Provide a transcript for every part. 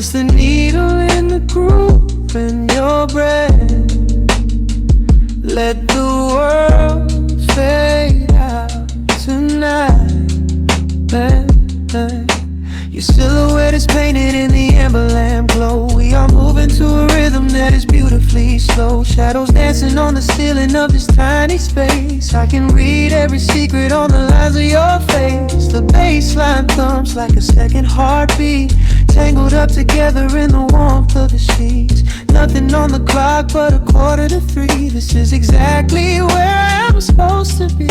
Just the needle in the groove in your breath. Let the world fade out tonight. Your silhouette is painted in the amber lamp glow. We are moving to a rhythm that is beautifully slow. Shadows dancing on the ceiling of this tiny space. I can read every secret on the lines of your face. The bassline thumps like a second heartbeat, tangled up together in the warmth of the sheets. Nothing on the clock but 2:45. This is exactly where I'm supposed to be.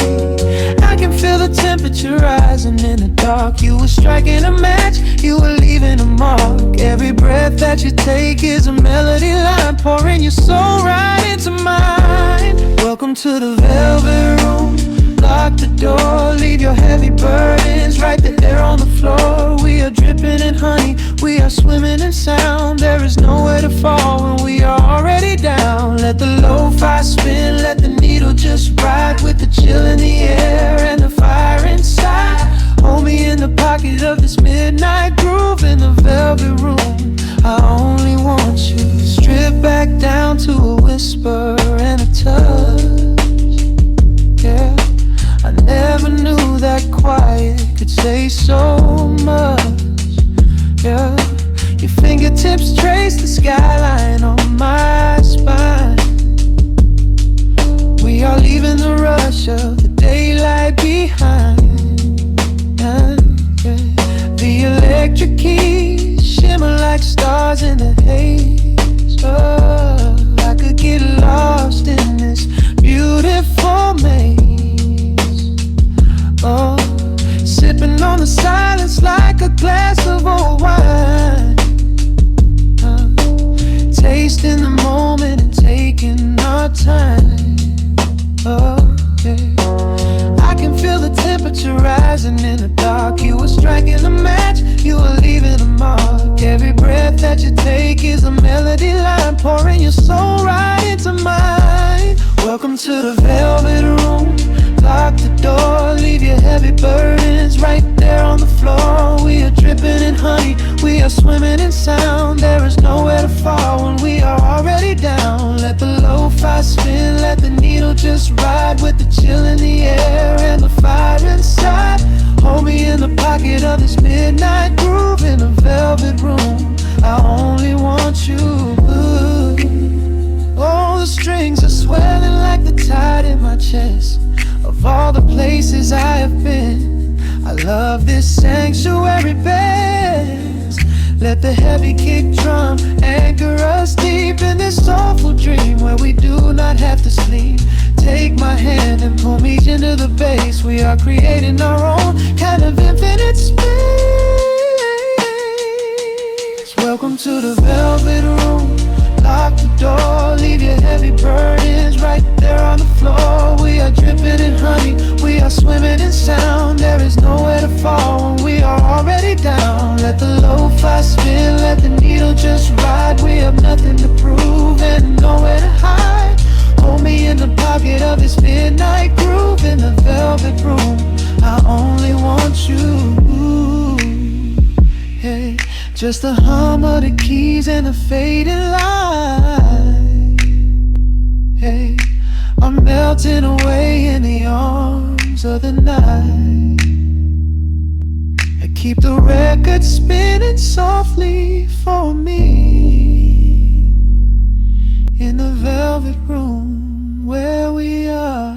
I can feel the temperature rising in the dark. You were striking a match, you were leaving a mark. Every breath that you take is a melody line, pouring your soul right into mine. Welcome to the velvet room. Lock the door, leave your heavy burdens right there on the floor. We are dripping in honey, we are swimming in sound. There is nowhere to fall when we are already down. Let the lo-fi spin, let the needle just ride, with the chill in the air and the fire inside. Hold me in the pocket of this midnight groove in the velvet room. I only want you, strip back down to a whisper and a touch. Yeah, I never knew that quiet could say so much. Yeah, your fingertips trace the skyline on my spine. We are leaving the rush of the daylight behind. The electric keys shimmer like stars in the haze. Oh, I could get lost in this beautiful maze. Oh, sipping on the silence like a glass of old wine. Tasting the moment and taking our time. Oh, yeah. I can feel the temperature rising in the dark. You were striking a match, you were leaving a mark. Every breath that you take is a melody line, pouring your soul right into mine. Welcome to the velvet room. Lock the door, leave your heavy burdens right there on the floor. We are dripping in honey, we are swimming in sound. There is nowhere to fall when we are already down. Let the lo-fi spin, let the needle just ride, with the chill in the air and the fire inside. Hold me in the pocket of this midnight groove in a velvet room. I only want you. Oh, the strings are swelling like the tide in my chest. Of all the places I have been, I love this sanctuary best. Let the heavy kick drum anchor us deep in this soulful dream where we do not have to sleep. Take my hand and pull me into the bass. We are creating our own kind of infinite space. Welcome to the velvet room. Lock the door, leave your heavy burdens right there on the floor. We are dripping in honey, we are swimming in sound. There is nowhere to fall when we are already down. Let the lo-fi spin, let the needle just ride. We have nothing to prove and nowhere to hide. Hold me in the pocket of this midnight groove in the velvet room. I only want you. Hey, just the hum of the keys and the fading light. Hey, I'm melting away in the arms of the night. I keep the record spinning softly for me in the velvet room where we are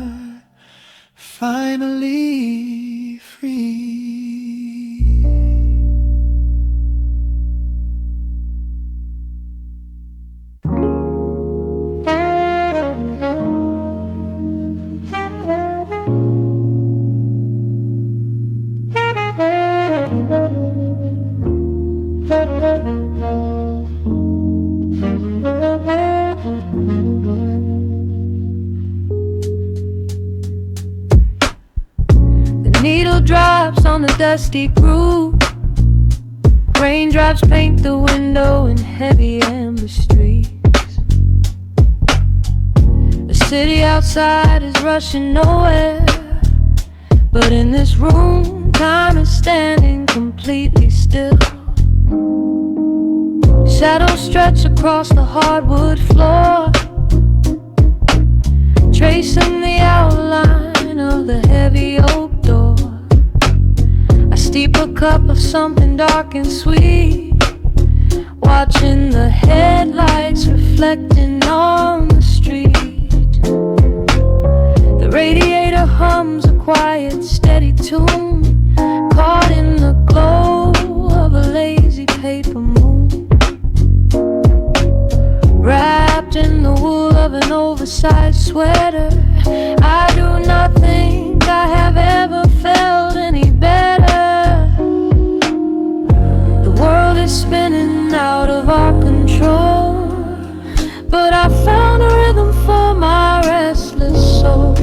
finally free. Needle drops on the dusty groove. Raindrops paint the window in heavy amber streaks. The city outside is rushing nowhere, but in this room, time is standing completely still. Shadows stretch across the hardwood floor, tracing the outline of the heavy oak door. I steep a cup of something dark and sweet, watching the headlights reflecting on the street. The radiator hums a quiet, steady tune, caught in the glow of a lazy paper moon. Wrapped in the wool of an oversized sweater, I do not think I have ever felt any better. The world is spinning out of our control, but I found a rhythm for my restless soul.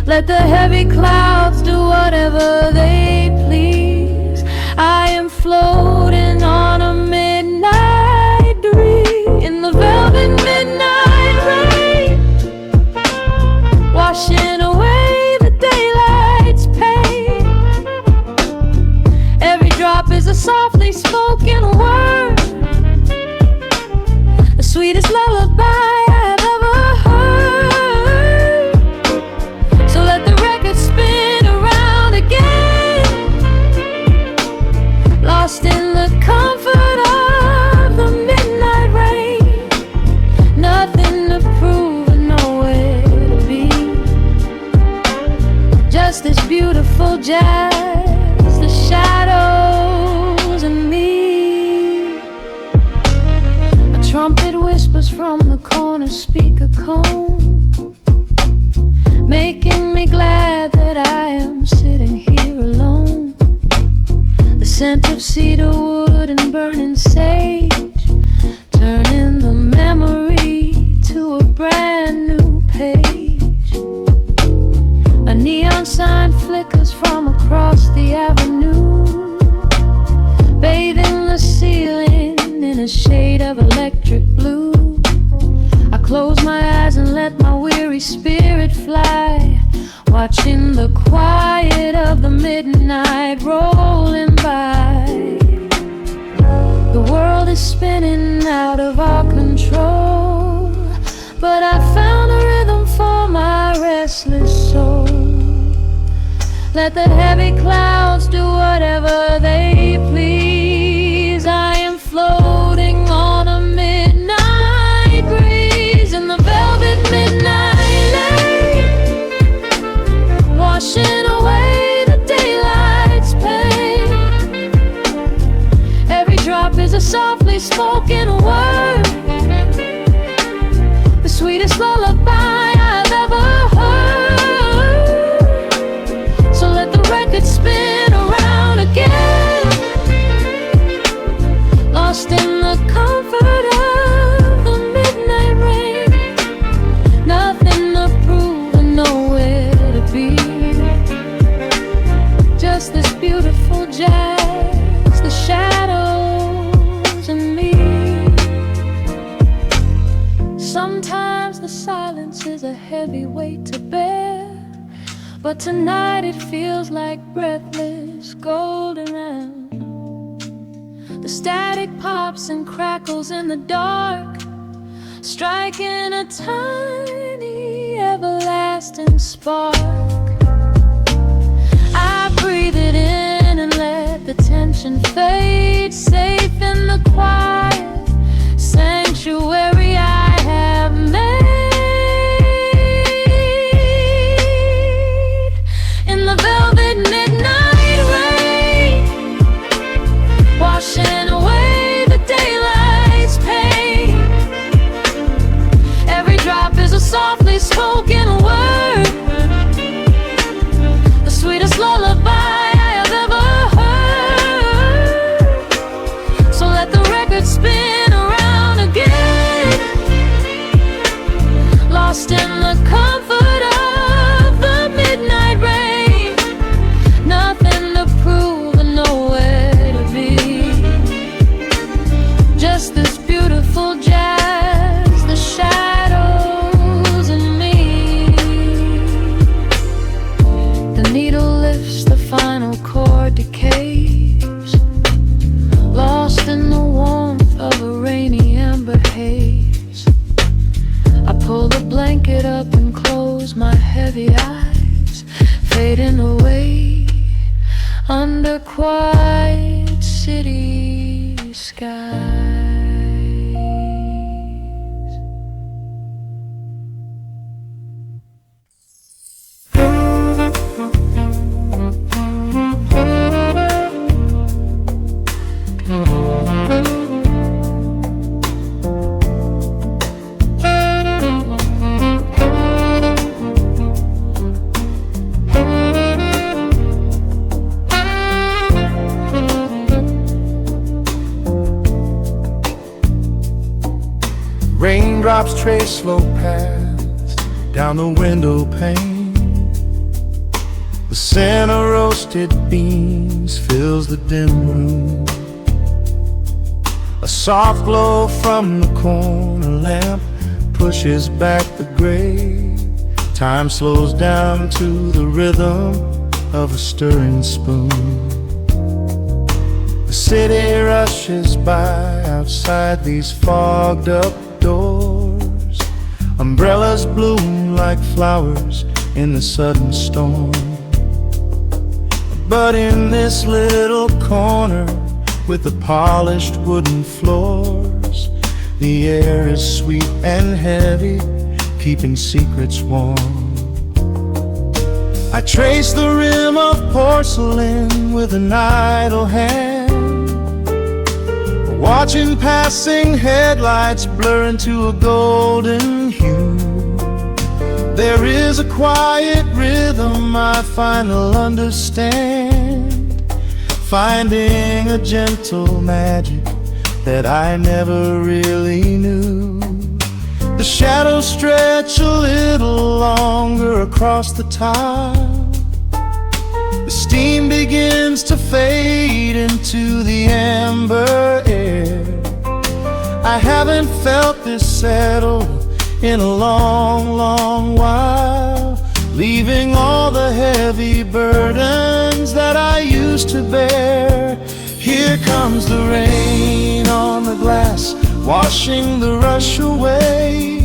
Let the heavy clouds do whatever they please. I am floating on a midnight breeze in the velvet midnight rain, washing away the daylight's pain. Every drop is a softly spoken word, the sweetest lullaby I've ever heard. So let the record spin around again, lost in the comfort of the midnight rain. Nothing to prove and nowhere to be, just this beautiful jazz, the shadows and me. A trumpet whispers from the corner speaker cone, making me glad that I am sitting here alone. The scent of cedar wood and burning sage, turning the memory to a brand new page. A neon sign flickers from across the avenue, bathing the ceiling in a shade of electric blue. I close my eyes and let my weary spirit fly, watching the quiet of the midnight rolling by. The world is spinning out of our control, but I found a rhythm for my restless soul. Let the heavy clouds do whatever they please. I am floating on a midnight breeze in the velvet midnight lane, washing away the daylight's pain. Every drop is a softly spoken word, the sweetest lullaby I've ever heard. So let the record spin around again, lost in the comfort of the midnight rain. Nothing to prove and nowhere to be, just this beautiful jazz, the shadows and me. Sometimes the silence is a heavy weight to bear, but tonight it feels like breathless golden air. The static pops and crackles in the dark, striking a tiny everlasting spark. I breathe it in and let the tension fade, safe in the quiet sanctuary I have made. In the velvet midnight rain, washing away the daylight's pain. Every drop is a softly spoken word, the sweetest lullaby I have ever heard. So let the record spin around again, lost in the comfort of the midnight rain. Nothing to prove and nowhere to be, just this beautiful jazz, the shadows and me. The needle lifts, the final chord decays, lost in the warmth blanket up and close my heavy eyes, fading away under quiet city skies. Raindrops trace slow paths down the window pane. The scent of roasted beans fills the dim room. A soft glow from the corner lamp pushes back the gray. Time slows down to the rhythm of a stirring spoon. The city rushes by outside these fogged up doors. Umbrellas bloom like flowers in the sudden storm. But in this little corner with the polished wooden floors, the air is sweet and heavy, keeping secrets warm. I trace the rim of porcelain with an idle hand, watching passing headlights blur into a golden hue. There is a quiet rhythm I finally understand, finding a gentle magic that I never really knew. The shadows stretch a little longer across the tile. The steam begins to fade into the amber air. I haven't felt this settled in a long, long while, leaving all the heavy burdens that I used to bear. Here comes the rain on the glass, washing the rush away.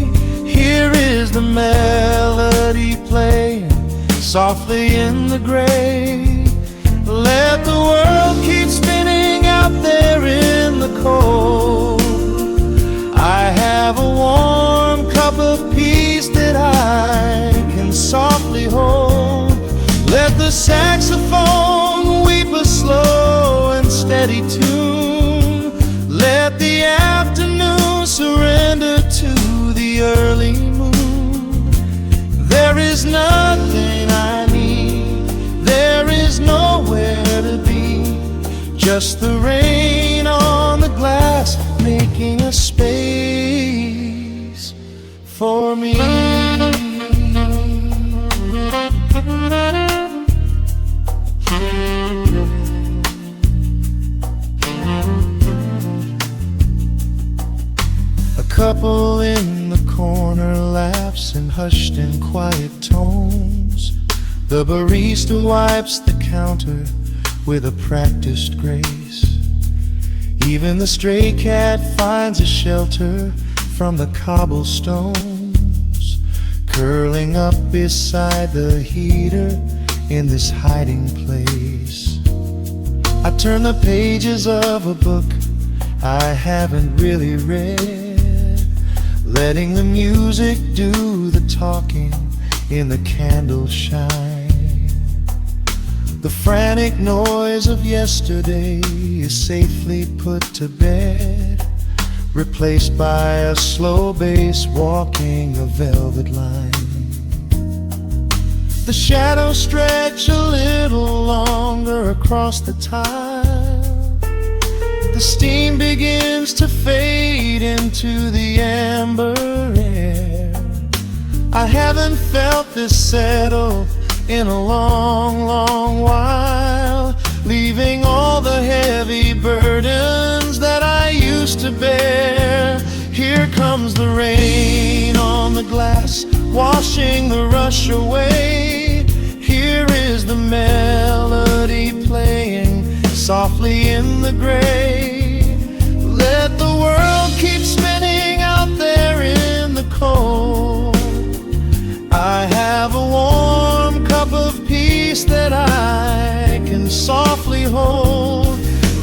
Here is the melody playing softly in the gray. Let the world keep spinning out there in the cold. I have a warm cup of peace that I can softly hold. Let the saxophone weep a slow and steady tune. Let the afternoon surrender to the early moon. There is nothing I need, there is nowhere to be, just the rain on the glass making a space for me. A couple in the corner laughs in hushed and quiet tones. The barista wipes the counter with a practiced grace. Even the stray cat finds a shelter from the cobblestones, curling up beside the heater in this hiding place. I turn the pages of a book I haven't really read, letting the music do the talking in the candle shine. The frantic noise of yesterday is safely put to bed, replaced by a slow bass walking a velvet line. The shadows stretch a little longer across the tile. The steam begins to fade into the amber air. I haven't felt this settle in a long, long while, leaving all the heavy burdens that I used to bear. Here comes the rain on the glass, washing the rush away. Here is the melody playing softly in the gray. Let the world keep spinning out there in the cold. peace that I can softly hold.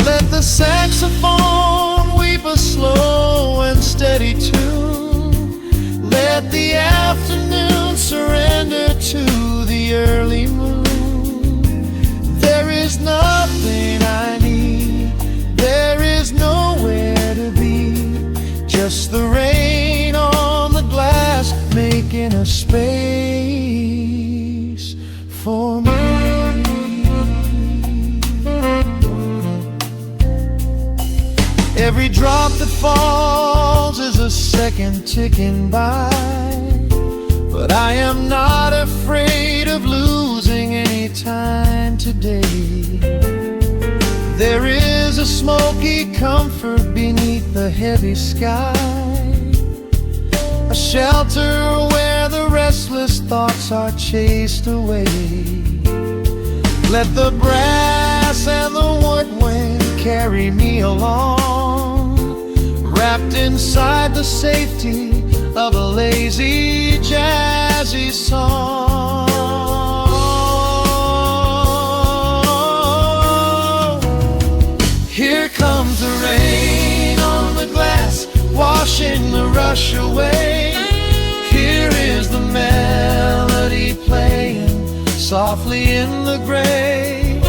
Let the saxophone weep a slow and steady tune. Let the afternoon surrender to the early moon. There is nothing I need, there is nowhere to be, just the rain on the glass making a space for me. Every drop that falls is a second ticking by, but I am not afraid of losing any time today. There is a smoky comfort beneath the heavy sky, a shelter where the restless thoughts are chased away. Let the brass and the woodwind carry me along, wrapped inside the safety of a lazy, jazzy song. Here comes the rain on the glass, washing the rush away. Here is the melody playing softly in the gray.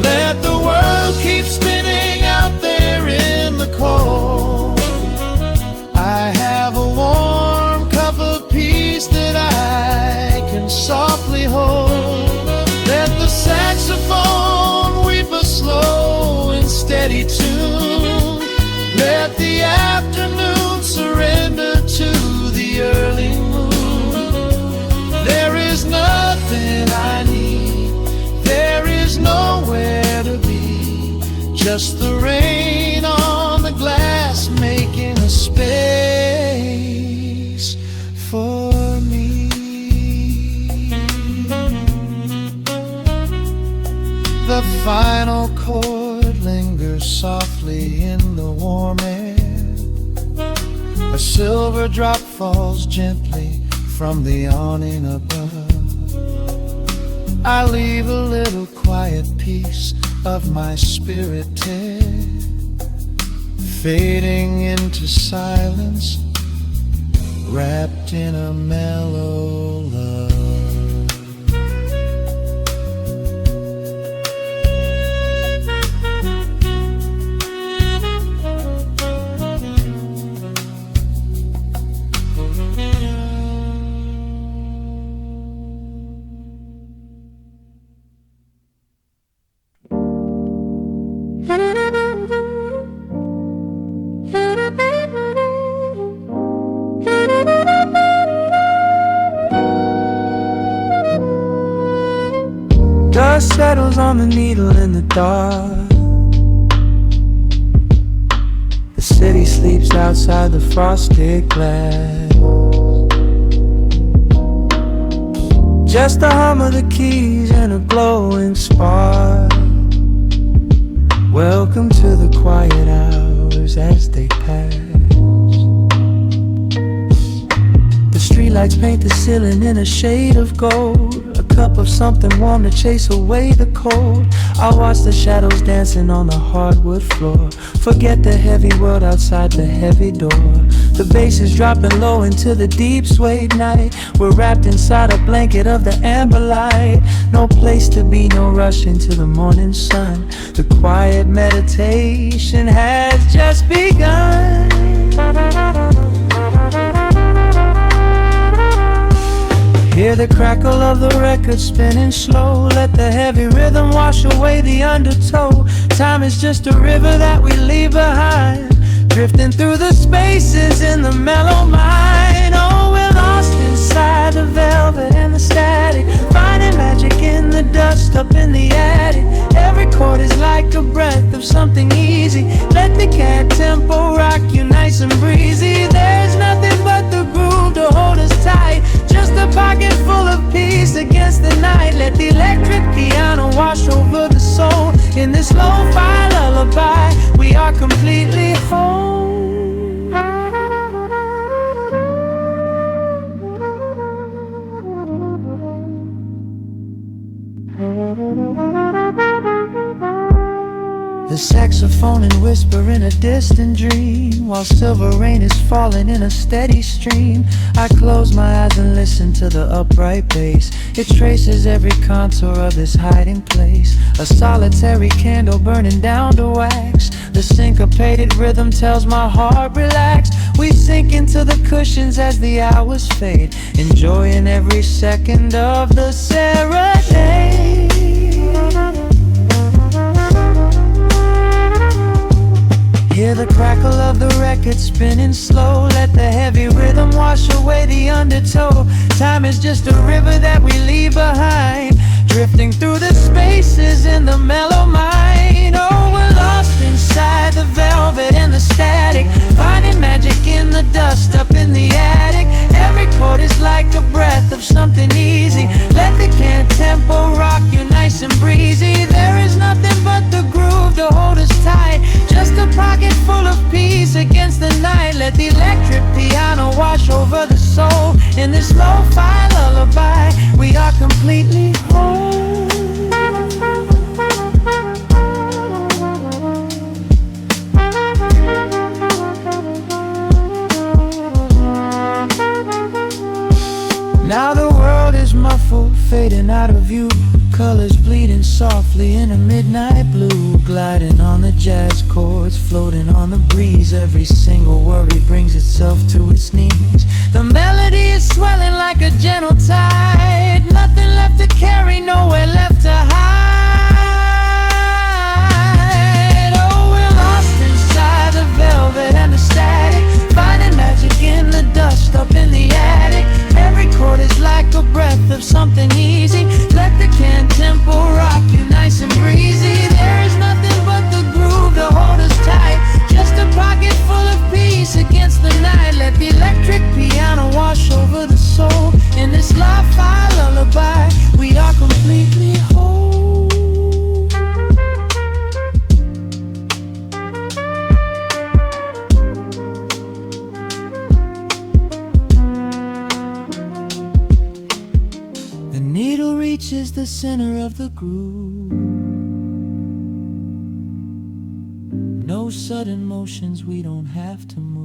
Let the world keep spinning out there in the cold. I have a warm cup of peace that I can softly hold. Let the saxophone weep a slow and steady tune. Let the afternoon surrender to the early moon. There is nothing I need, there is nowhere to be, just the rain on the glass making a space for me. The final chord lingers softly in the warm air. A silver drop falls gently from the awning above. I leave a little quiet piece of my spirit tear, fading into silence, wrapped in a mellow love. Dust settles on the needle in the dark. The city sleeps outside the frosted glass. Just the hum of the keys and a glowing spark. Welcome to the quiet hours as they pass. The streetlights paint the ceiling in a shade of gold, a cup of something warm to chase away the cold. I watch the shadows dancing on the hardwood floor, forget the heavy world outside the heavy door. The bass is dropping low into the deep swayed night. We're wrapped inside a blanket of the amber light. No place to be, no rush into the morning sun. The quiet meditation has just begun. Hear the crackle of the record spinning slow. Let the heavy rhythm wash away the undertow. Time is just a river that we leave behind, drifting through the spaces in the mellow mind. Oh, we're lost inside the velvet and the static, finding magic in the dust up in the attic. Every chord is like a breath of something easy. Let the cat tempo rock you nice and breezy. There's nothing but the groove to hold us tight, just a pocket full of peace against the night. Let the electric piano wash over the soul. In this lo-fi lullaby, we are completely whole. The saxophone and whisper in a distant dream, while silver rain is falling in a steady stream. I close my eyes and listen to the upright bass. It traces every contour of this hiding place. A solitary candle burning down to wax. The syncopated rhythm tells my heart relax. We sink into the cushions as the hours fade, enjoying every second of the serenade. Hear the crackle of the record spinning slow. Let the heavy rhythm wash away the undertow. Time is just a river that we leave behind, drifting through the spaces in the mellow mind. Oh, we're lost inside the velvet and the static, finding magic in the dust up in the attic. Every chord is like a breath of something easy. Let the can tempo rock you nice and breezy. There is nothing but the groove to hold us tight, just a pocket full of peace against the night. Let the electric piano wash over the soul. In this lo-fi lullaby, we are completely whole. Now the world is muffled, fading out of view. Colors bleeding softly in a midnight blue, gliding on the jazz chords, floating on the breeze. Every single worry brings itself to its knees. The melody is swelling like a gentle tide. Nothing left to carry, nowhere left to hide. Oh, we're lost inside the velvet and the static, finding magic in the dust up in the attic. Every chord is like a breath of something easy. Let the can tempo rock you nice and breezy. There is nothing but the groove to hold us tight, just a pocket full of peace against the night. Let the electric piano wash over the soul. In this lo-fi lullaby, we are completely whole. The needle reaches the center of the groove. No sudden motions, we don't have to move.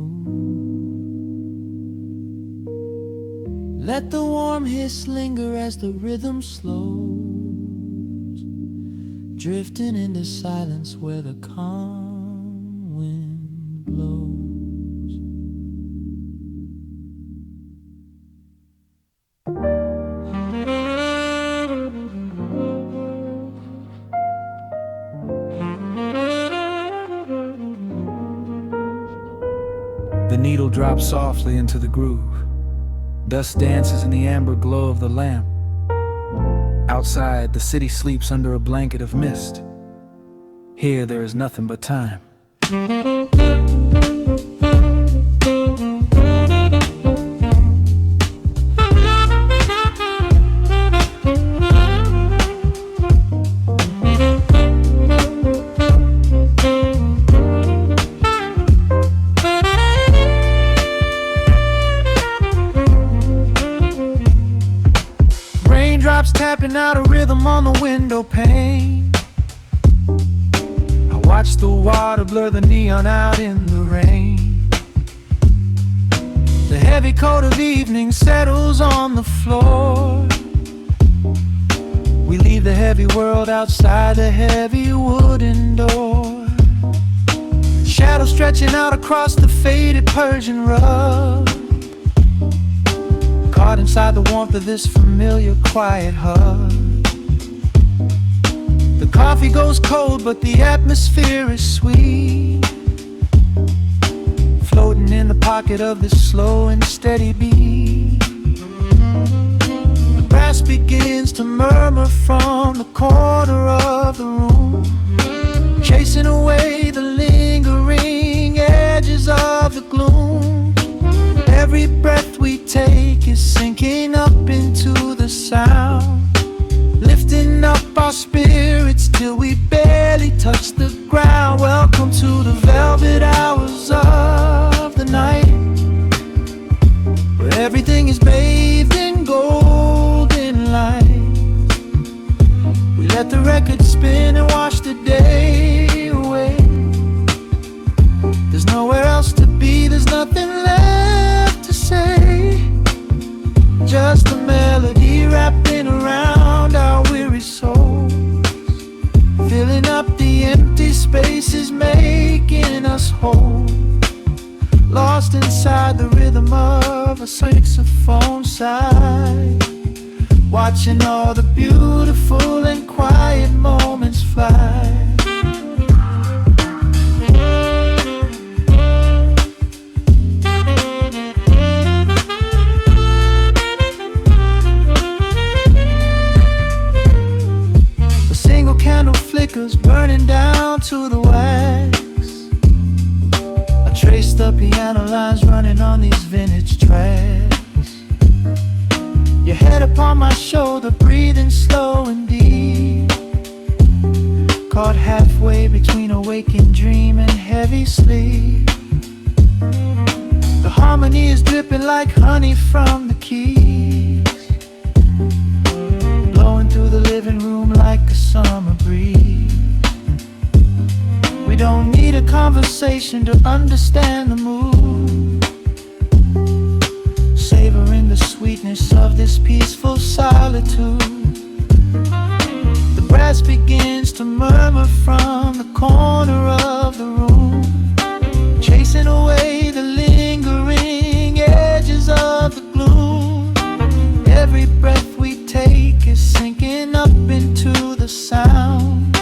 Let the warm hiss linger as the rhythm slows, drifting into silence where the calm wind blows. The needle drops softly into the groove. Dust dances in the amber glow of the lamp. Outside, the city sleeps under a blanket of mist. Here, there is nothing but time. Raindrops tapping out a rhythm on the window pane. I watch the water blur the neon out in the rain. The heavy coat of evening settles on the floor. We leave the heavy world outside the heavy wooden door. Shadows stretching out across the faded Persian rug, caught inside the warmth of this familiar quiet hug. The coffee goes cold, but the atmosphere is sweet, floating in the pocket of this slow and steady beat. The brass begins to murmur from the corner of the room, chasing away the lingering edges of the gloom. Every breath we take is sinking up into the sound, lifting up our spirits till we barely touch the ground. Welcome to the velvet hours of the night, where everything is bathed in golden light. We let the record spin and wash the day away. Just a melody wrapping around our weary souls, filling up the empty spaces, making us whole. Lost inside the rhythm of a saxophone sigh, watching all the beautiful and quiet moments fly. A single candle flickers, burning down to the wax. I trace the piano lines running on these vintage tracks. Your head upon my shoulder, breathing slow and deep, caught halfway between a waking dream and heavy sleep. The harmony is dripping like honey from the keys, blowing through the living room like a summer breeze. We don't need a conversation to understand the mood, savoring the sweetness of this peaceful solitude. The brass begins to murmur from the corner of the room, chasing away the lingering edges of the gloom. Every breath we take is sinking up into the sound,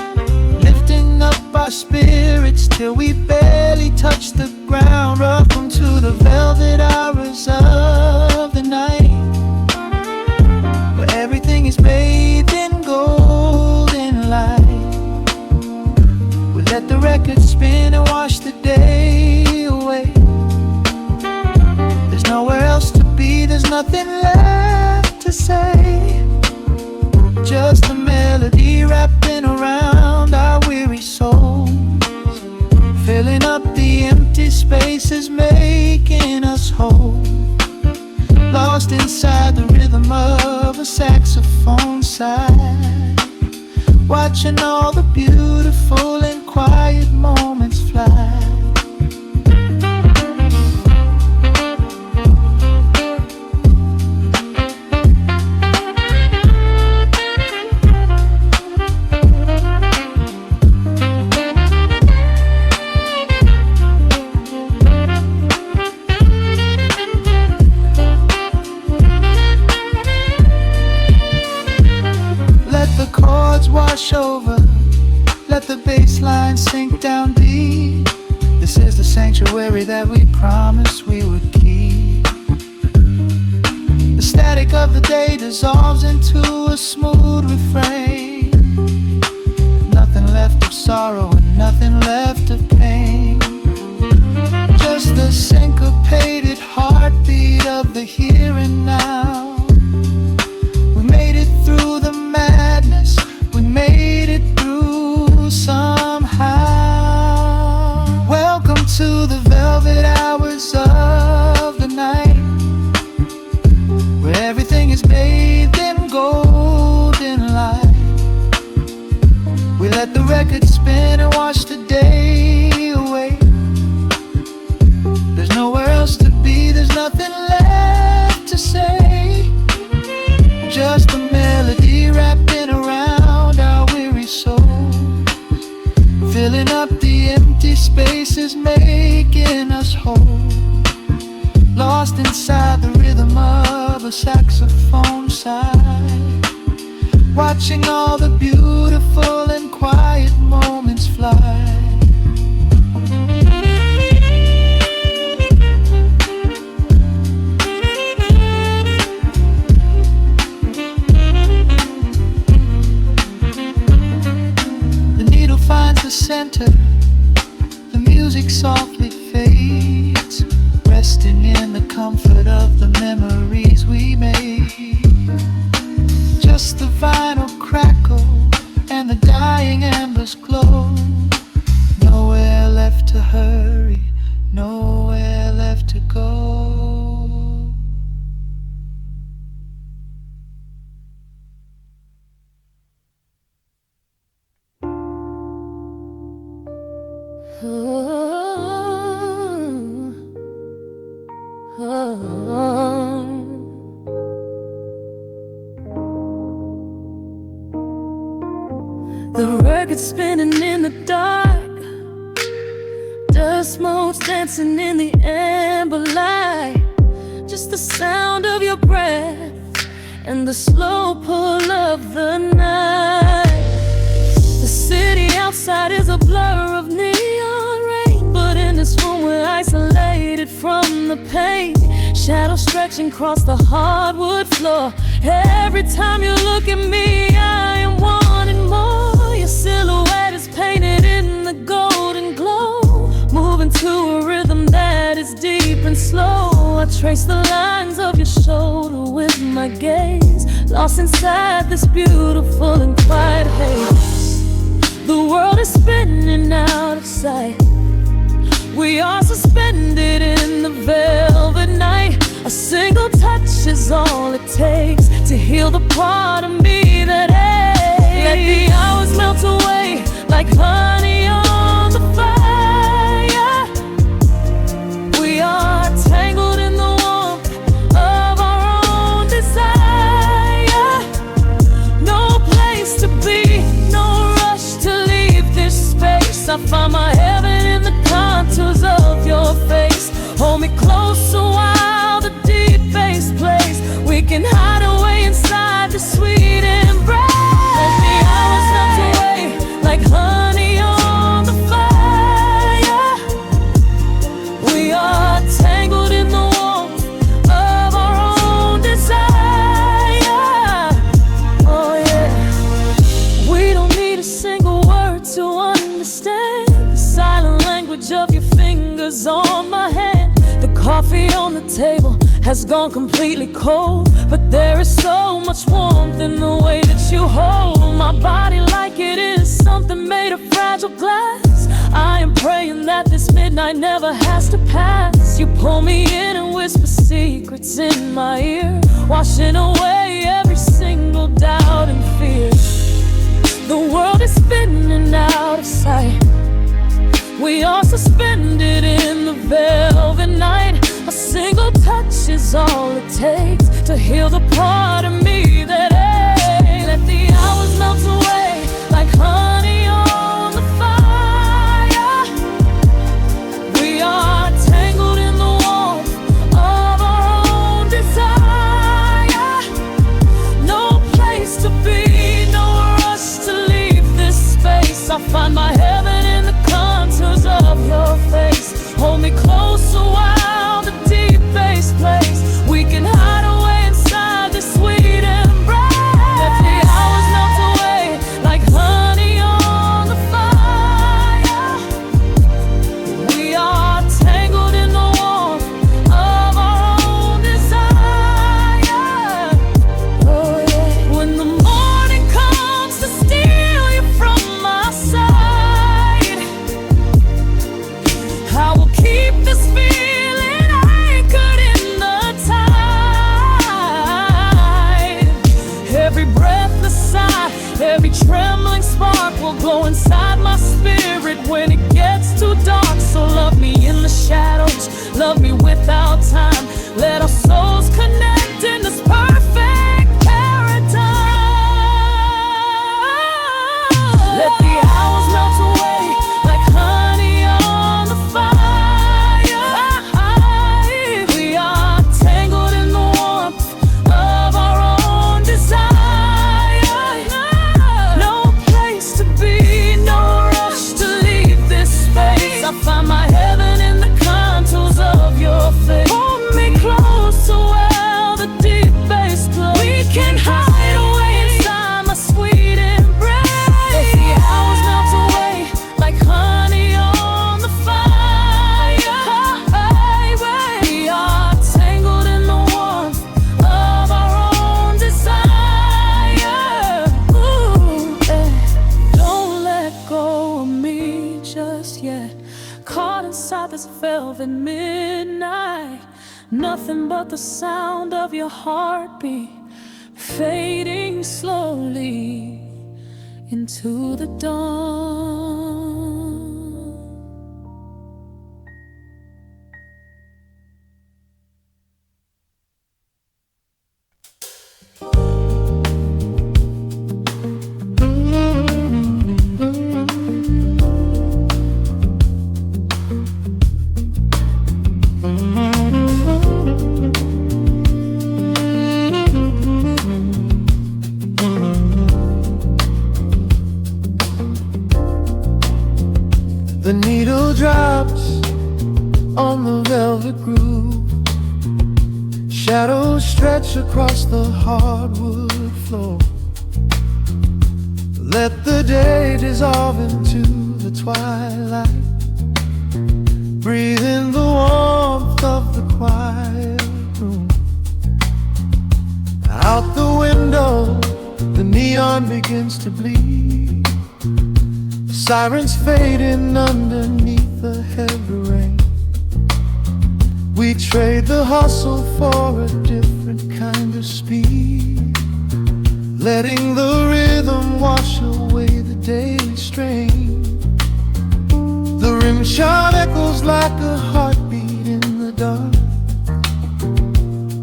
lifting up our spirits till we barely touch the ground. Welcome to the velvet hours of the night, where everything is bathed in golden light. We let the record spin and wash the day away. There's nowhere else to be, there's nothing left to say. Just a melody wrapping around our weary souls, filling up the empty spaces, making us whole. Lost inside the rhythm of a saxophone sigh, watching all the beautiful and quiet moments fly. Wash over, let the bass line sink down deep. This is the sanctuary that we promised we would keep. The static of the day dissolves into a smooth refrain. Nothing left of sorrow and nothing left of pain, just the syncopated heartbeat of the here and now. We made it through the madness, we made it through somehow. Welcome to the velvet hours of the night, where everything is bathed in golden light. We let the record spin and wash the day away. There's nowhere else to be, there's nothing left to say. Just a melody wrapping around our weary souls, filling up the empty spaces, making us whole. Lost inside the rhythm of a saxophone sigh, watching all the beautiful and quiet moments fly. Finds the center, the music softly fades, resting in the comfort of the memories we made. Just the vinyl crackle and the dying embers glow. Nowhere left to hurry, nowhere left to go. The record spinning in the dark, dust motes dancing in the amber light. Just the sound of your breath and the slow pull of the night. The city outside is a blur of neon rain, but in this room we're isolated from the pain. Shadows stretching across the hardwood floor. Every time you look at me, I am wanting more. Your silhouette is painted in the golden glow, moving to a rhythm that is deep and slow. I trace the lines of your shoulder with my gaze, lost inside this beautiful and quiet haze. The world is spinning out of sight. We are suspended in the velvet night. A single touch is all it takes to heal the part of me that aches. Let the hours melt away like honey on the fire. We are tangled in the warmth of our own desire. No place to be, no rush to leave this space. I find my heaven in the contours of your face. Hold me close a while the deep bass plays. We can hide away inside the sweet embrace. Let the hours melt away like honey on the fire. We are tangled in the warmth of our own desire. Oh yeah. We don't need a single word to understand the silent language of your fingers on my hand. The coffee on the table has gone completely cold, but there is so much warmth in the way that you hold my body like it is something made of fragile glass. I am praying that this midnight never has to pass. You pull me in and whisper secrets in my ear, washing away every single doubt and fear. The world is spinning out of sight. We are suspended in the velvet night. A single touch is all it takes to heal the part of me that aches. Let the hours melt away like honey on the fire. We are tangled in the warmth of our own desire. No place to be, no rush to leave this space. I find my heaven in the contours of your face. Hold me close a while the deep bass plays. We can hide away inside this sweet embrace. Let the hours melt away like honey on the fire. We are tangled in the warmth of our own desire. Oh yeah. When the morning comes to steal you from my side, I will keep this feeling anchored in the tide. Every breathless sigh, every trembling spark will glow inside my spirit when it gets too dark. So love me in the shadows, love me without time. Let our souls connect in this perfect paradise. Let the hours melt away like honey on the fire. We are tangled in the warmth of our own desire. No place to be, no rush to leave this space. I find my heaven in the contours of your face. Hold me close to where the deep bass plays. We can hide away inside my sweet embrace. Let the hours melt away like honey on the fire. We are tangled in the warmth of our own desire. Ooh, eh. Don't let go of me just yet. Caught inside this velvet midnight. Nothing but the sound of your heartbeat fading slowly into the dawn. to groove. Shadows stretch across the hardwood floor. Let the day dissolve into the twilight. Breathe in the warmth of the quiet room. Out the window, the neon begins to bleed. Sirens fading underneath the heavy rain. We trade the hustle for a different kind of speed, letting the rhythm wash away the daily strain. The rim shot echoes like a heartbeat in the dark.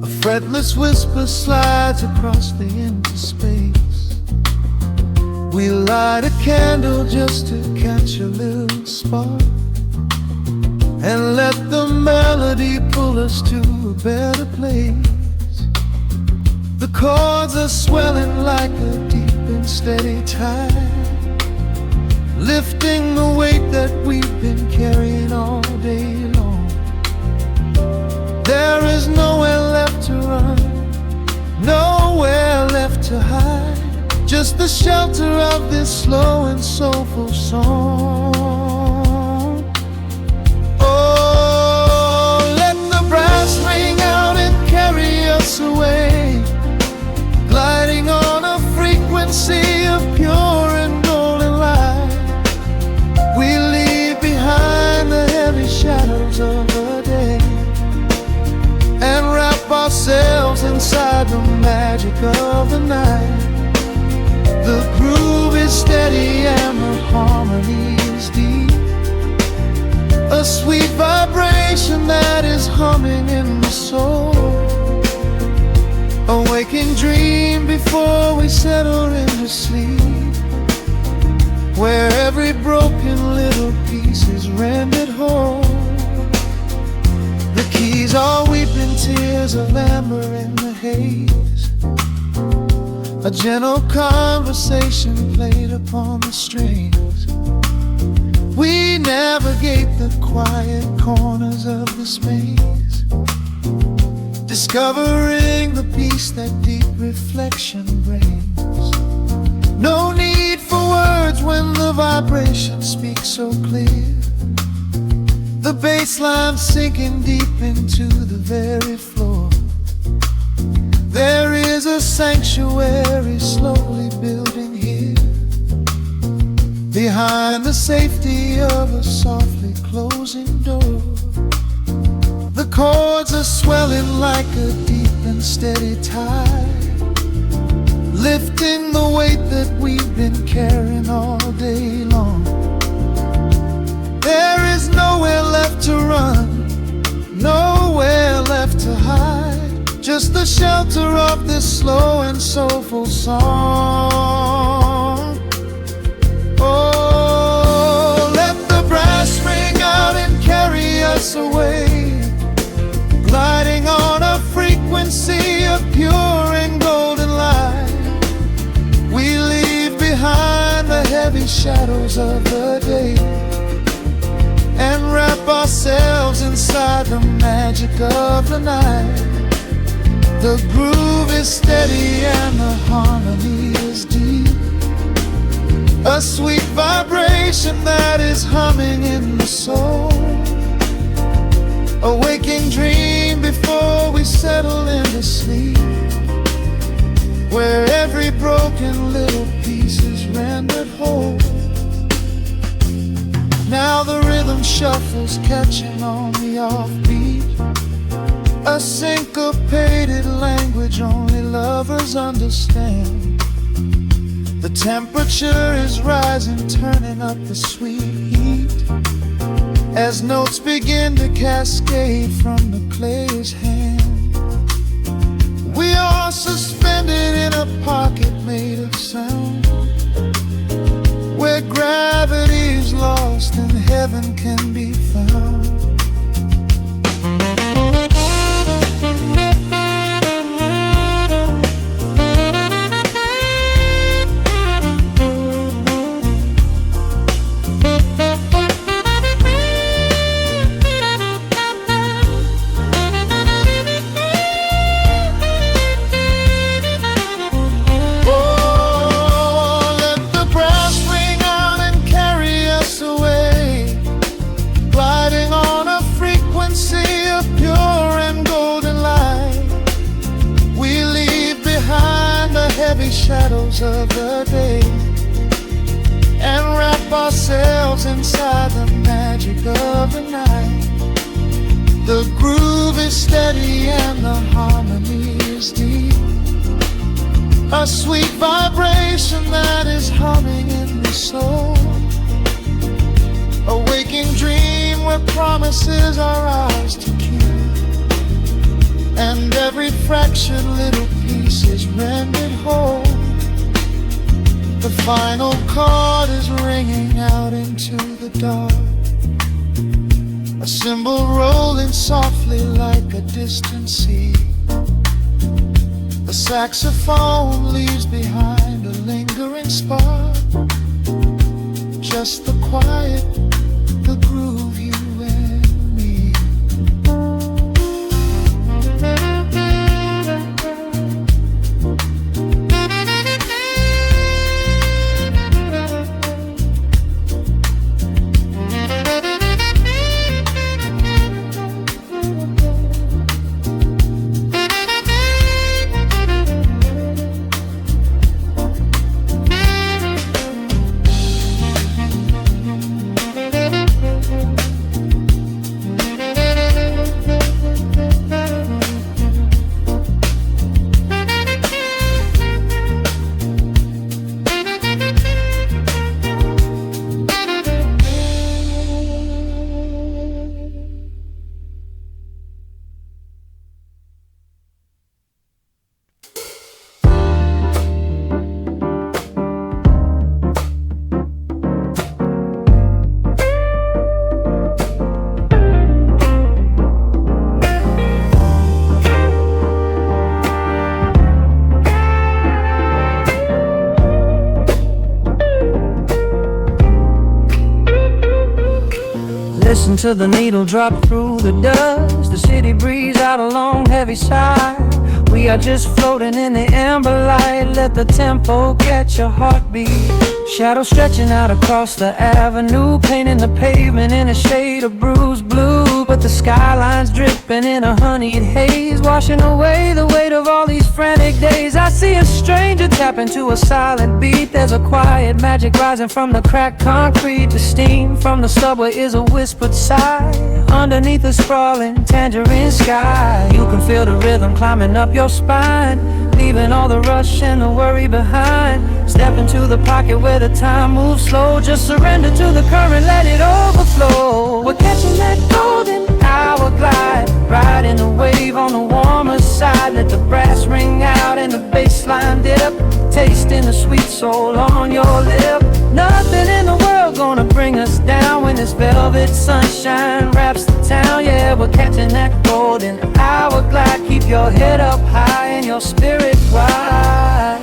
A fretless whisper slides across the empty space. We light a candle just to catch a little spark, and let the melody pull us to a better place. The chords are swelling like a deep and steady tide, lifting the weight that we've been carrying all day long. There is nowhere left to run, nowhere left to hide, just the shelter of this slow and soulful song. Oh, let the brass ring out and carry us away, gliding on a frequency of pure and golden light. We leave behind the heavy shadows of the day and wrap ourselves inside the magic of the night. The groove is steady and the harmony is deep, a sweet vibration that is humming in the soul. A waking dream before we settle into sleep, where every broken little piece is rendered whole. The keys are weeping tears of amber in the haze, a gentle conversation played upon the strings. We navigate the quiet corners of the space, discovering the peace that deep reflection brings. No need for words when the vibration speaks so clear. The bass line sinking deep into the very floor. There is a sanctuary slowly building here, behind the safety of a softly closing door. The chords are swelling like a deep and steady tide, lifting the weight that we've been carrying all day long. There is nowhere left to run, nowhere left to hide, just the shelter of this slow and soulful song. Oh, let the brass ring out and carry us away, gliding on a frequency of pure and golden light. We leave behind the heavy shadows of the day and wrap ourselves inside the magic of the night. The groove is steady and the harmony is deep, a sweet vibration that is humming in the soul. A waking dream before we settle into sleep, where every broken little piece is rendered whole. Now the rhythm shuffles, catching on the offbeat, a syncopated language only lovers understand. The temperature is rising, turning up the sweet heat, as notes begin to cascade from the player's hand. We are suspended in a pocket made of sound, where gravity is lost and heaven can be found. early shadows of the day and wrap ourselves inside the magic of the night. The groove is steady and the harmony is deep, a sweet vibration that is humming in the soul, a waking dream where promises are ours to keep, and every fractured little piece is rendered whole. The final chord is ringing out into the dark, a cymbal rolling softly like a distant sea. The saxophone leaves behind a lingering spark, just the quiet, the groove, you and me. Listen to the needle drop through the dust, the city breeze out a long heavy sigh. We are just floating in the amber light, let the tempo catch your heartbeat. Shadows stretching out across the avenue, painting the pavement in a shade of bruised blue. But the skyline's dripping in a honeyed haze, washing away the weight of all these frantic days. I see a stranger tap into a silent beat. There's a quiet magic rising from the cracked concrete. The steam from the subway is a whispered sigh underneath the sprawling tangerine sky. You can feel the rhythm climbing up your spine, leaving all the rush and the worry behind. Step into the pocket where the time moves slow. Just surrender to the current, let it overflow. We're catching that golden hour glide, riding the wave on the warmer side. Let the brass ring out and the bass line dip, tasting the sweet soul on your lip. Nothing in the world gonna bring us down when this velvet sunshine wraps the town. Yeah, we're catching that golden hour glide. Keep your head up high and your spirit wide.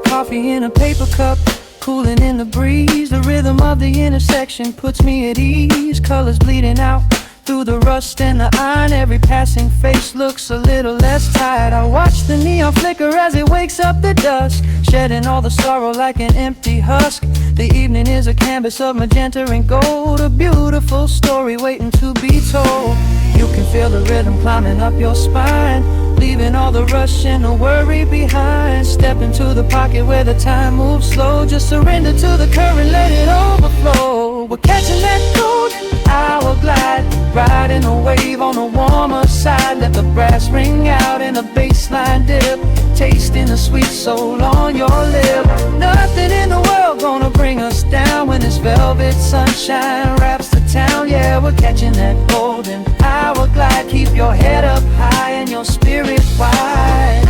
Coffee in a paper cup, cooling in the breeze. The rhythm of the intersection puts me at ease. Colors bleeding out through the rust and the iron. Every passing face looks a little less tired. I watch the neon flicker as it wakes up the dusk, shedding all the sorrow like an empty husk. The evening is a canvas of magenta and gold, a beautiful story waiting to be told. You can feel the rhythm climbing up your spine, leaving all the rush and the worry behind. Step into the pocket where the time moves slow. Just surrender to the current, let it overflow. We're catching that golden hour glide, riding a wave on the warmer side. Let the brass ring out and the bass line dip, tasting the sweet soul on your lip. Nothing in the world gonna bring us down when this velvet sunshine wraps the town. Yeah, we're catching that golden hour glide. Keep your head up high and your spirit wide.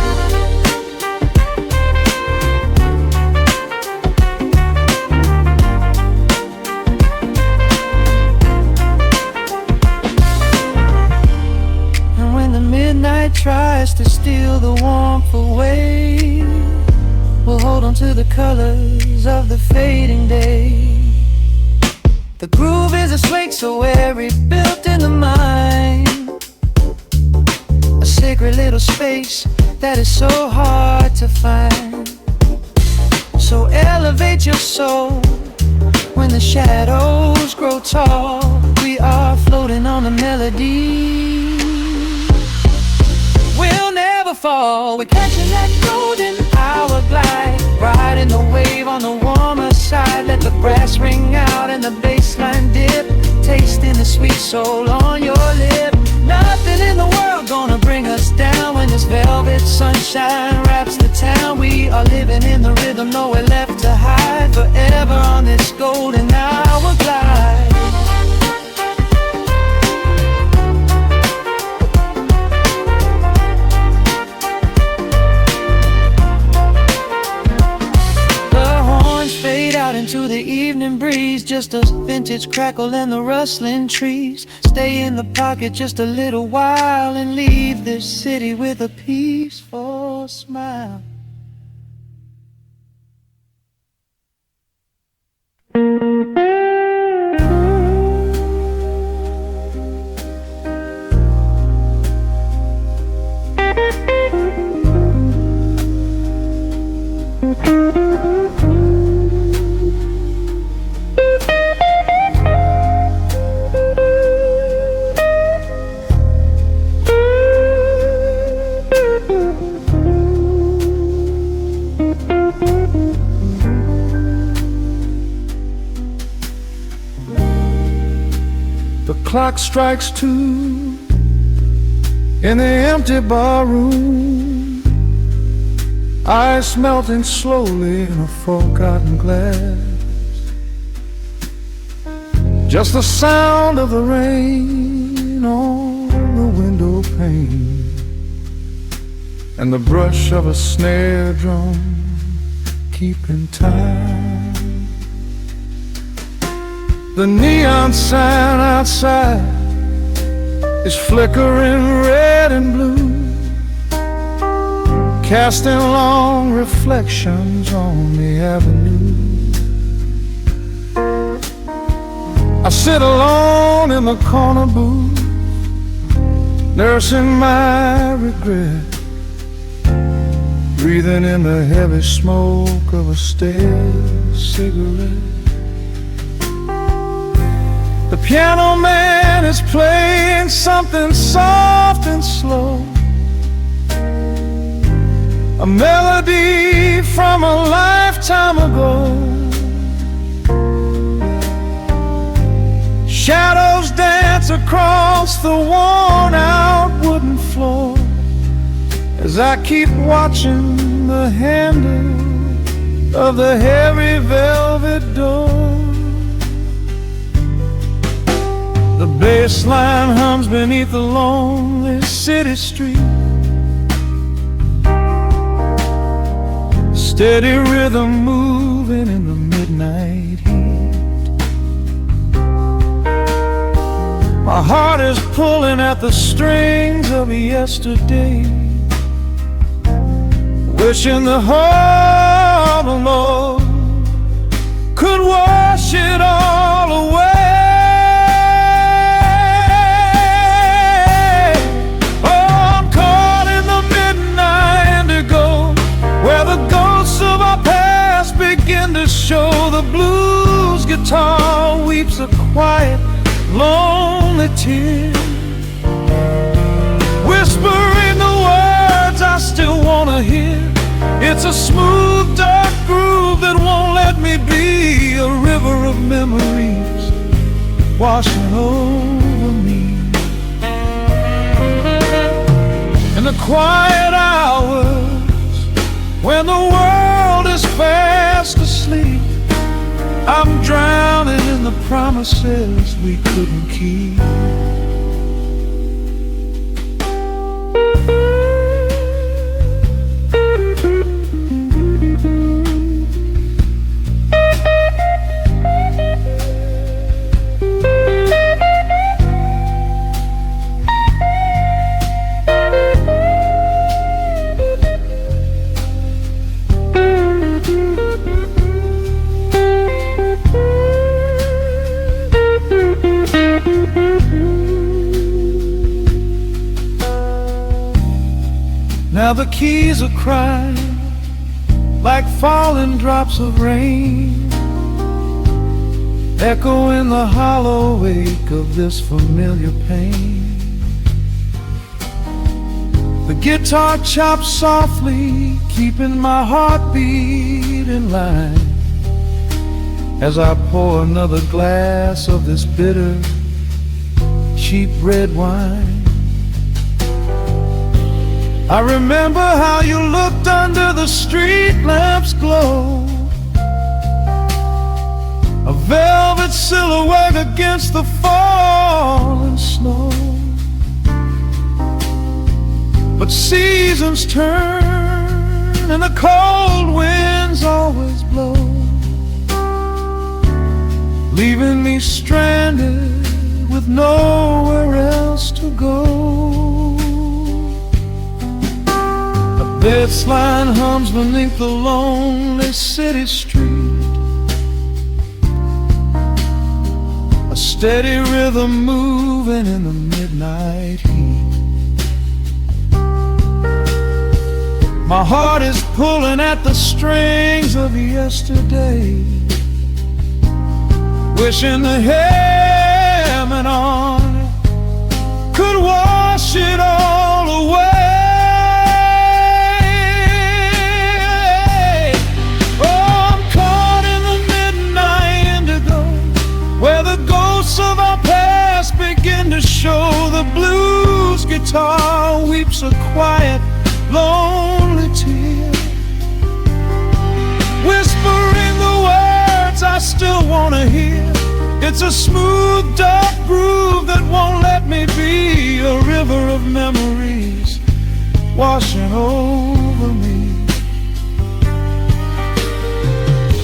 And when the midnight tries to steal the warmth away, we'll hold on to the colors of the fading day. The groove is a swing so airy, built in the mind, a sacred little space that is so hard to find. So elevate your soul when the shadows grow tall. We are floating on the melody. We'll never never fall. We're catching that golden hour glide, riding the wave on the warmer side. Let the brass ring out and the bass line dip, tasting the sweet soul on your lip. Nothing in the world gonna bring us down when this velvet sunshine wraps the town. We are living in the rhythm, nowhere left to hide, forever on this golden hour glide. Fade out into the evening breeze, just a vintage crackle and the rustling trees. Stay in the pocket just a little while and leave this city with a peaceful smile. The clock strikes 2 in the empty bar room, ice melting slowly in a forgotten glass. Just the sound of the rain on the window pane and the brush of a snare drum keeping time. The neon sign outside is flickering red and blue, casting long reflections on the avenue. I sit alone in the corner booth, nursing my regret, breathing in the heavy smoke of a stale cigarette. The piano man is playing something soft and slow, a melody from a lifetime ago. Shadows dance across the worn-out wooden floor as I keep watching the handle of the heavy velvet door. The bass line hums beneath the lonely city street, steady rhythm moving in the midnight heat. My heart is pulling at the strings of yesterday, wishing the heart alone could wash it all away. To show the blues guitar weeps a quiet, lonely tear, whispering the words I still wanna hear. It's a smooth, dark groove that won't let me be, a river of memories washing over me. In the quiet hours when the world is fast asleep, I'm drowning in the promises we couldn't keep. Now the keys are crying like falling drops of rain, echo in the hollow wake of this familiar pain. The guitar chops softly, keeping my heartbeat in line, as I pour another glass of this bitter, cheap red wine. I remember how you looked under the street lamp's glow, a velvet silhouette against the falling snow. But seasons turn and the cold winds always blow, leaving me stranded with nowhere else to go. A bass line hums beneath the lonely city street, a steady rhythm moving in the midnight heat. My heart is pulling at the strings of yesterday, wishing the helmet on it could wash it all away. Oh, I'm caught in the midnight indigo, where the ghosts of our past begin to show. The blues guitar weeps a quiet, lonely tear, whispering the words I still wanna hear. It's a smooth, dark groove that won't let me be, a river of memories washing over me.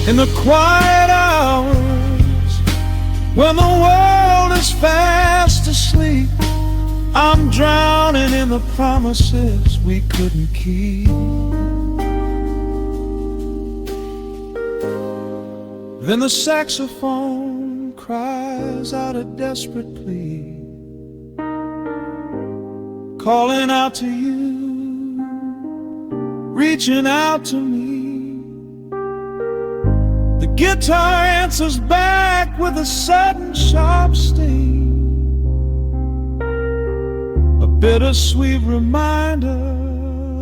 In the quiet hours, when the world is fast asleep, I'm drowning in the promises we couldn't keep. Then the saxophone cries out a desperate plea, calling out to you, reaching out to me. The guitar answers back with a sudden sharp sting, a bittersweet reminder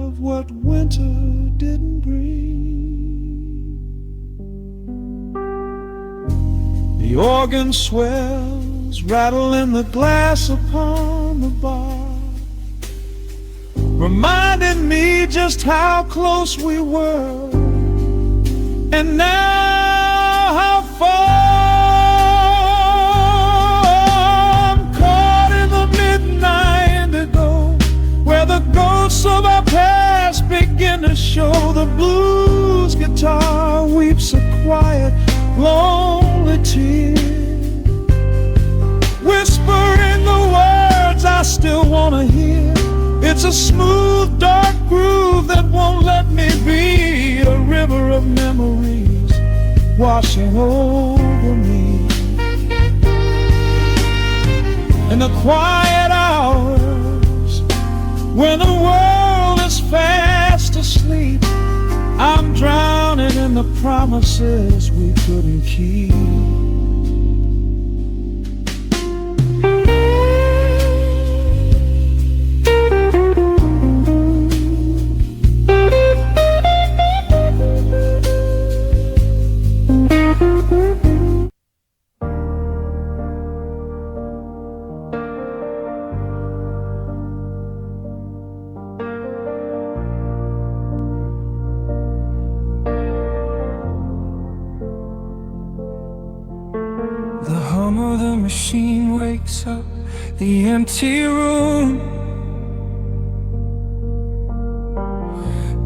of what winter didn't bring. The organ swells, rattling the glass upon the bar, reminding me just how close we were, and now how far. I'm caught in the midnight indigo, where the ghosts of our past begin to show. The blues guitar weeps a quiet, lonely tear, whispering the words I still wanna hear. It's a smooth, dark groove that won't let me be, a river of memories washing over me. In the quiet hours, when the world is fast asleep, I'm drowning in the promises we couldn't keep. The hum of the machine wakes up the empty room.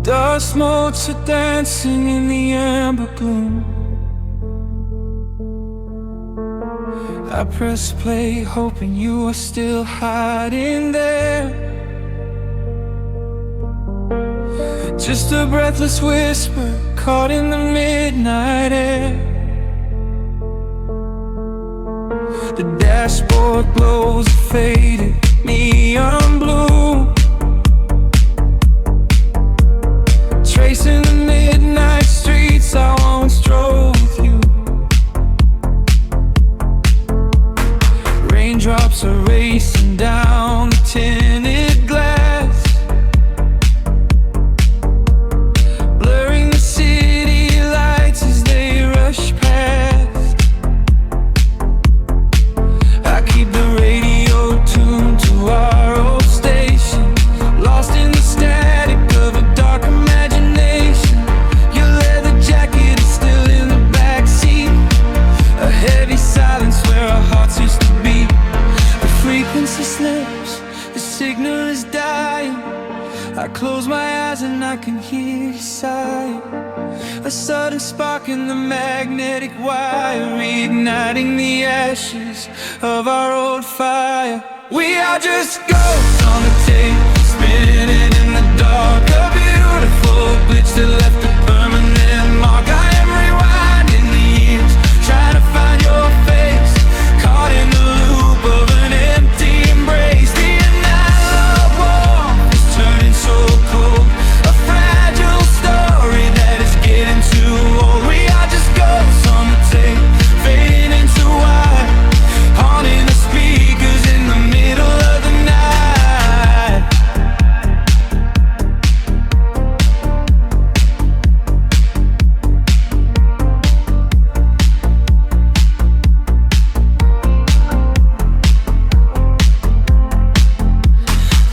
Dust motes are dancing in the amber gloom. I press play, hoping you are still hiding there. Just a breathless whisper caught in the midnight air. The dashboard glows a faded neon blue, tracing the midnight streets I once drove with you. Raindrops are racing down the tinted glass, sight. A sudden spark in the magnetic wire, reigniting the ashes of our old fire. We are just ghosts on the tape, spinning in the dark. A beautiful glitch that left a permanent mark. I am rewinding the years, trying to find your face, caught in the loop of an empty embrace. The analog warmth is turning so cold, a fragile story that is getting too old. We are just ghosts on the tape, fading into white, haunting the speakers in the middle of the night.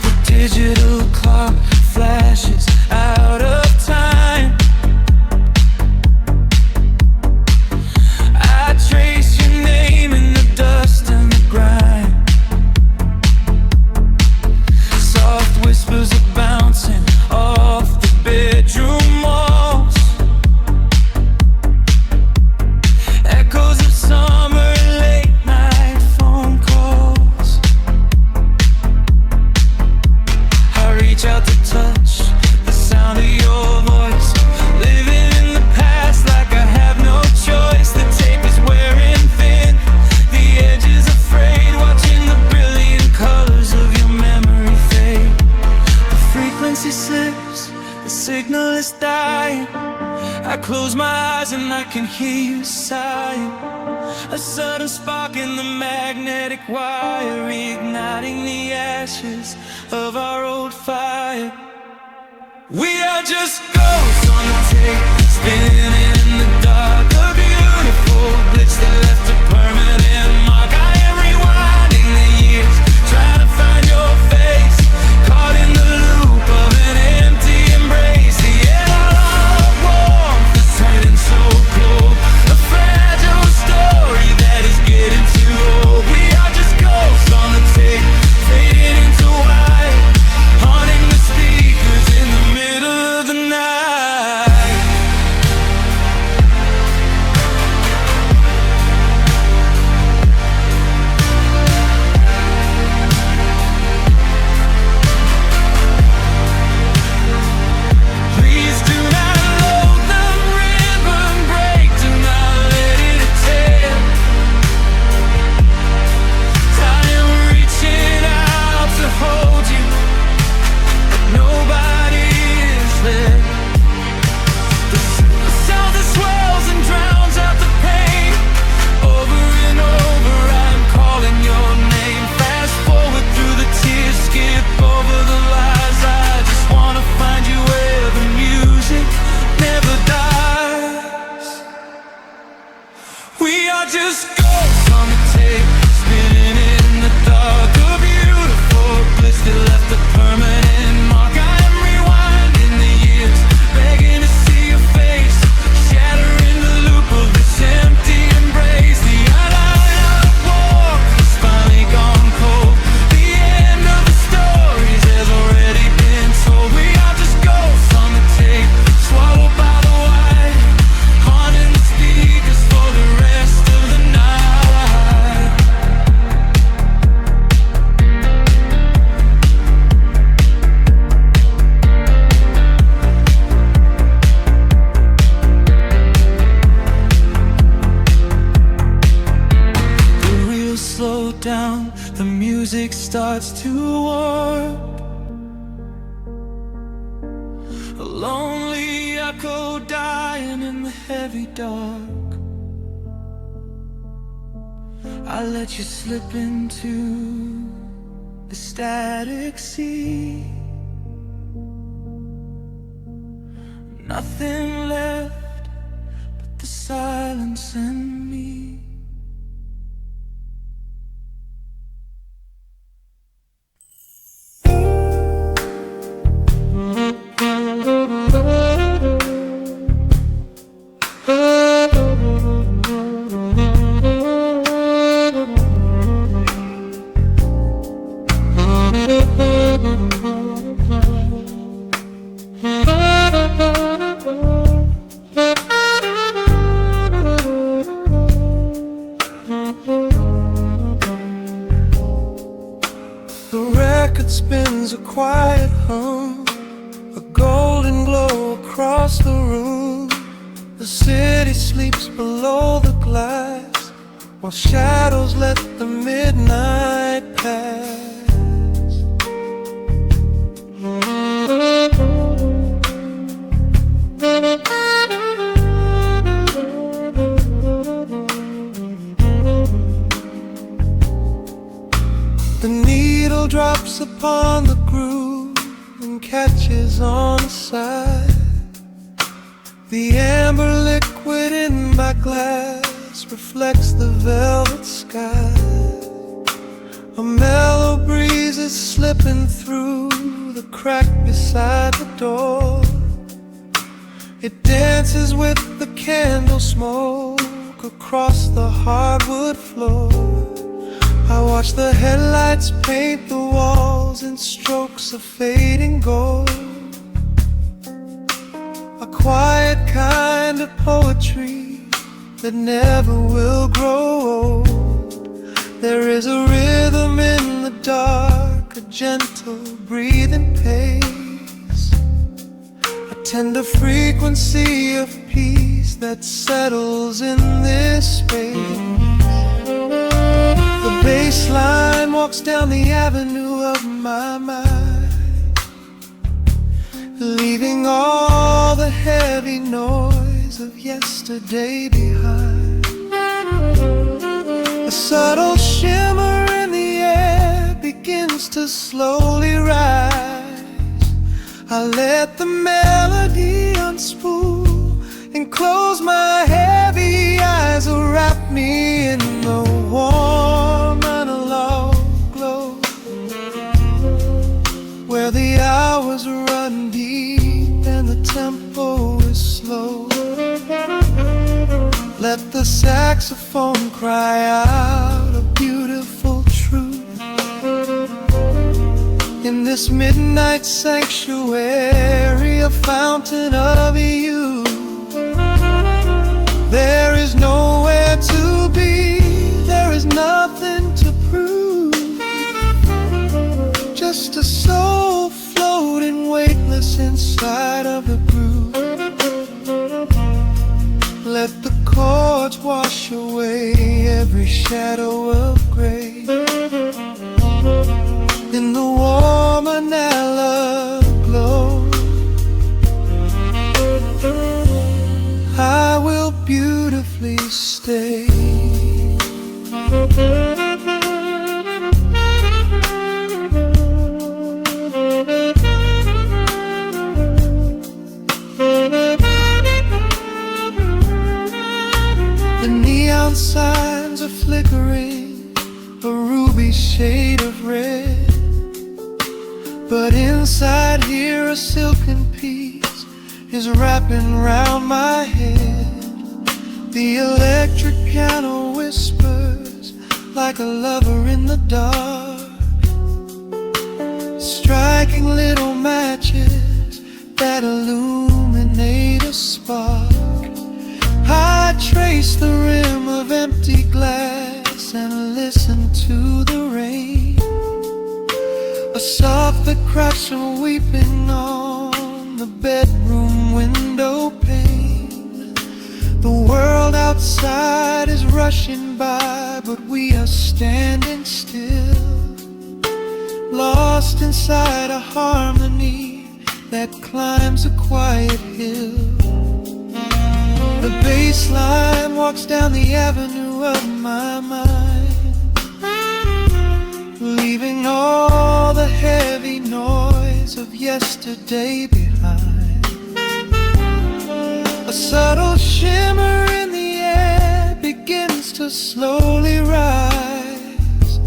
The digital clock flashes out of time. I trace your name in the dust and the grime. Soft whispers are bouncing off the bedroom walls, echoes of summer late night phone calls. I reach out to touch the sound of your voice, living in the past like I have no choice. The tape is wearing thin, the edge is afraid, watching the brilliant colors of your memory fade. The frequency slips, the signal is dying. I close my eyes and I can hear you sighing. A sudden spark in the magnetic wire, reigniting the ashes of our old fire. We are just ghosts on the tape, spinning in the dark. A beautiful glitch that left a permanent mark. I am rewinding the years, trying to find your face, caught in the loop of an empty embrace. The analog warmth is turning so cold, a fragile story that is getting too old. We are just ghosts on the tape, fading into white, haunting the speakers in the middle of the night. Please do not load the ribbon break, do not let it tear. I am reaching out to hold you, but nobody is there. The sound that swells and drowns out the pain. Over and over I'm calling your name. Fast forward through the tears, skip over the lies. I just wanna find you where the music never dies. We are just ghosts on the tape, spinning in the dark. A beautiful glitch that left a permanent mark. I am rewinding the years, begging to see your face, shattering the loop of this empty embrace. The analog warmth has finally gone cold, the end of the stories has already been told. We are just ghosts on the tape, swallowed by the white, haunting the speakers for the rest of the night. The reels slow down, the music starts to warp. A lonely echo dying in the heavy dark. I let you slip into the static sea. Nothing left but the silence and me. across the room. The city sleeps below the glass, while shadows let the midnight pass. The needle drops upon the groove and catches on the side. The amber liquid in my glass reflects the velvet sky. A mellow breeze is slipping through the crack beside the door. It dances with the candle smoke across the hardwood floor. I watch the headlights paint the walls in strokes of fading gold. A quiet kind of poetry that never will grow old. There is a rhythm in the dark, a gentle breathing pace, a tender frequency of peace that settles in this space. The bass line walks down the avenue of my mind, leaving all the heavy noise of yesterday behind. A subtle shimmer in the air begins to slowly rise. I let the melody unspool and close my heavy eyes, wrap me in the warm analog glow, where the hours run deep and the tempo is slow. Let the saxophone cry out a beautiful truth in this midnight sanctuary, a fountain of youth. There is nowhere to be, there is nothing to prove, just a soul floating weightless inside of the groove. Let the chords wash away every shadow of gray in the warm analog glow. I will beautifully stay. The neon signs are flickering, a ruby shade of red, but inside here a silken peace is wrapping round my head. The electric piano whispers like a lover in the dark, striking little matches that illuminate a spark. I trace the rim of empty glass and listen to the rain, a soft that cracks from weeping on the bedroom window pane. The world outside is rushing by, but we are standing still, lost inside a harmony that climbs a quiet hill. The bass line walks down the avenue of my mind, leaving all the heavy noise of yesterday behind. A subtle shimmer in the air begins to slowly rise.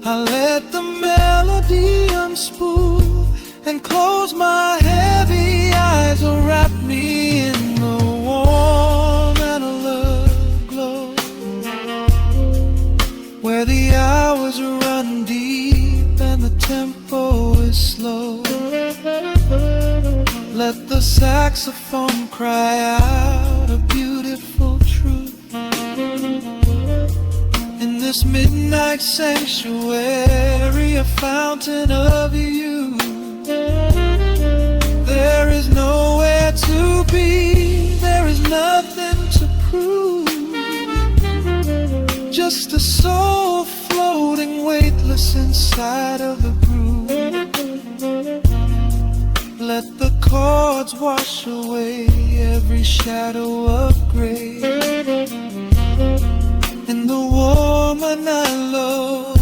I let the melody unspool and close my heavy eyes, wrap me in the warm analog glow, where the hours run deep and the tempo is slow. Let the saxophone cry out a beautiful truth in this midnight sanctuary, a fountain of youth. There is nowhere to be, prove. Just a soul floating weightless inside of the groove. Let the chords wash away every shadow of gray. And the woman I love,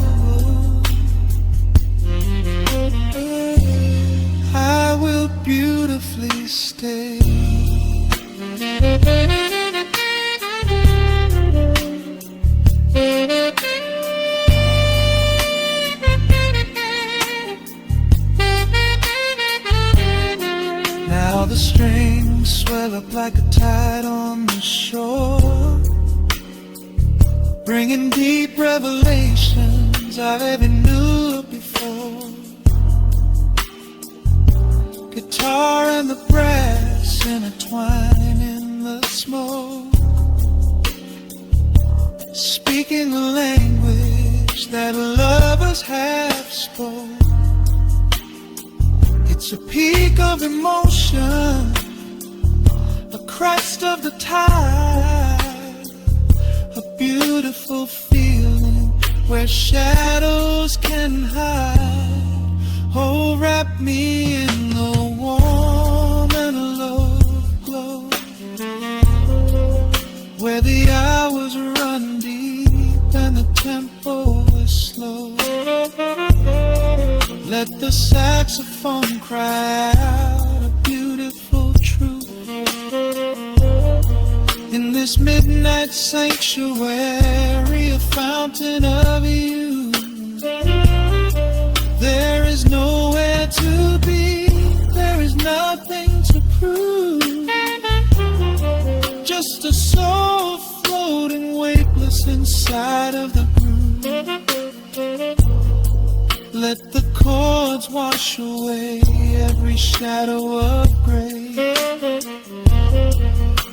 I will beautifully stay. Now the strings swell up like a tide on the shore, bringing deep revelations I've ever knew before. Guitar and the brass intertwine in the smoke, speaking a language that lovers have spoke. It's a peak of emotion, a crest of the tide, a beautiful feeling where shadows can hide. Oh, wrap me in the warm and love glow, where the hours run deep and the tempo is slow. Let the saxophone cry out a beautiful truth. In this midnight sanctuary, a fountain of youth. There is nowhere to be, there is nothing to prove. Just a soul floating weightless inside of the groove. Let the chords wash away every shadow of gray.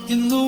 In the